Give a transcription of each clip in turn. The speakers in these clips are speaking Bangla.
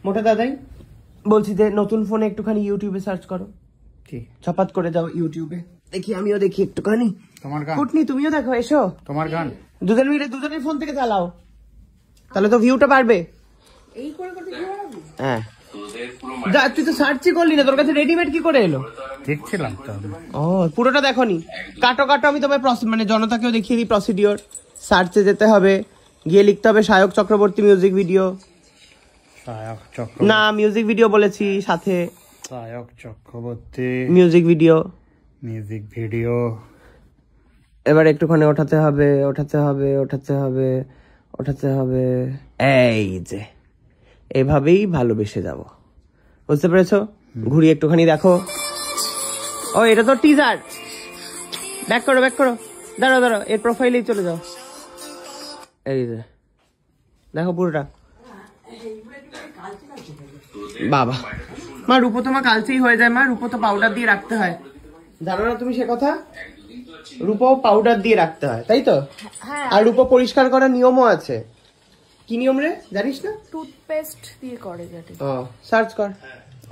মোটা দাদাই বলছি যে নতুন ফোনে একটুখানি ইউটিউবে সার্চ করো। ঠিক, ছপাত করে যাও ইউটিউবে, দেখি আমিও দেখি একটুখানি। তোমার গান কুটনি, তুমিও দেখো, এসো তোমার গান দুজন মিলে দুজনের ফোন থেকে চালাও, তাহলে তো ভিউটা বাড়বে। এই করে করতে ভিউ বাড়বে? হ্যাঁ, যা তুই তো সার্চই করলি না, তোর কাছে রেডিমেড কি করে এলো? দেখছিলাম তো। ও পুরোটা দেখোনি? কাটো কাটো, আমি তোমায় মানে জনতাকেও দেখিয়ে দিই প্রসিডিওর। সার্চে যেতে হবে, গিয়ে লিখতে হবে সায়ক চক্রবর্তী মিউজিক ভিডিও। না, মিউজিক ভিডিও বলেছি, সাথে Sayak Chakraborty music video. Music video এবার একটুখানি ওঠাতে হবে, ওঠাতে হবে, ওঠাতে হবে, ওঠাতে হবে। এই যে এভাবেই ভালোবেসে যাব, বুঝতে পেরেছো? ঘুরিয়ে একটুখানি দেখো। ও এটা তো টিজার। ব্যাক করো, ব্যাক করো, দাঁড়াও দাঁড়াও, এর প্রোফাইলেই চলে যাও। এই যে দেখো পুরোটা। বাবা মা, রূপো তোমার কালচেই হয়ে যায় মা, রূপো তো পাউডার দিয়ে রাখতে হয়, জানো না তুমি সে কথা? রূপো পাউডার দিয়ে রাখতে হয়, তাই তো? আর রূপো পরিষ্কার করার নিয়মও আছে। কি নিয়ম রে, জানিস না? টুথপেস্ট দিয়ে করে যেটা। ও সার্চ কর।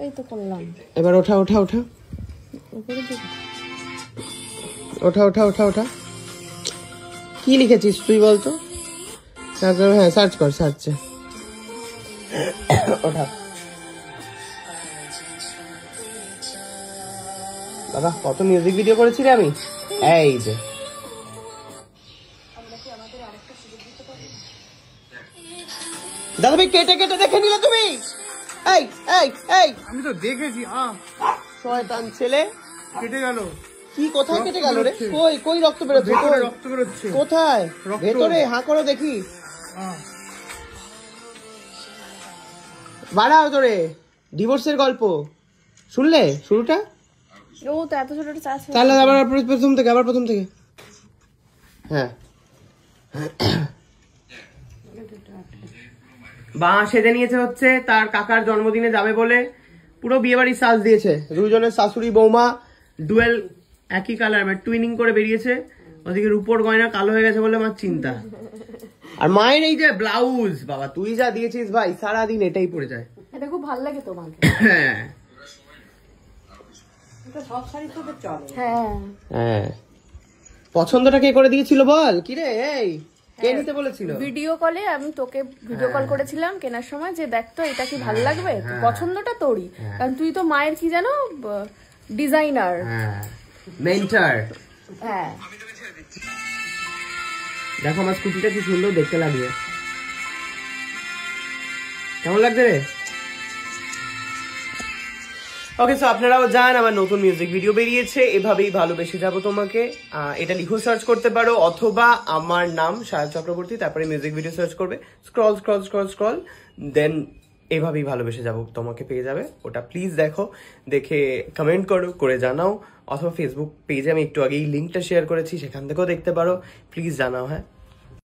এই তো করলাম। এবার ওঠা ওঠা ওঠা ওঠা ওঠা ওঠা ওঠা। কি লিখেছিস তুই বলতো? হ্যাঁ সার্চ কর, সার্চে ওঠা। বাবা কত মিউজিক ভিডিও করেছি রে আমি। এই যে দাদা ভাই, কেটে কেটে দেখে নিলে তুমি? এই এই এই, আমি তো দেখেছি। শয়তান ছেলে, কেটে গেল। কি কোথায় কেটে গেল রে? কই কই রক্ত বেরোচ্ছে? রক্ত বেরোচ্ছে কোথায়? ভেতরে হাঁ করো দেখি। বাড়াও তোরে, ডিভোর্সের গল্প শুনলে শুরুটা? ও তো এত ছোট একটা চাষ। তাহলে আবার প্রথম থেকে, আবার প্রথম থেকে। হ্যাঁ, বা সেজে নিয়েছে হচ্ছে তার কাকার জন্মদিনে যাবে বলে, পুরো বিয়ে বাড়ির সাজ দিয়েছে। দুজনের শাশুড়ি বৌমা ডুয়েল একই কালার, মানে টুইনিং করে বেরিয়েছে। ওদিকে রূপোর গয়না কালো হয়ে গেছে বলে আমার চিন্তা। আর মায়ের এই যে ব্লাউজ, বাবা তুই যা দিয়েছিস ভাই, সারাদিন এটাই পরে যায়। এটা খুব ভালো লাগে তোমাকে। হ্যাঁ সব শাড়ি তো চলে। হ্যাঁ হ্যাঁ, পছন্দটা কে করে দিয়েছিল বল? কি রে, এই কে নিতে বলেছিল? ভিডিও কলে আমি তোকে ভিডিও কল করেছিলাম কেনার সময়, যে দেখ তো এটা কি ভালো লাগবে, পছন্দটা তোরই, কারণ তুই তো মায়ের কি জানো ডিজাইনার, মেন্টর। হ্যাঁ দেখো আমার স্কুটিটা কি সুন্দর দেখতে লাগবে, কেমন লাগছে রে? ওকে, সো আপনারাও জান আমার নতুন মিউজিক ভিডিও বেরিয়েছে, এভাবেই ভালোবেসে যাব তোমাকে। এটা লিখো, সার্চ করতে পারো, অথবা আমার নাম সায়ক চক্রবর্তী, তারপরে মিউজিক ভিডিও সার্চ করবে, স্ক্রল স্ক্রল স্ক্রল স্ক্রল, দেন এভাবেই ভালোবেসে যাব তোমাকে পেয়ে যাবে। ওটা প্লিজ দেখো, দেখে কমেন্ট করো, করে জানাও, অথবা ফেসবুক পেজে আমি একটু আগেই লিঙ্কটা শেয়ার করেছি, সেখান থেকেও দেখতে পারো। প্লিজ জানাও। হ্যাঁ।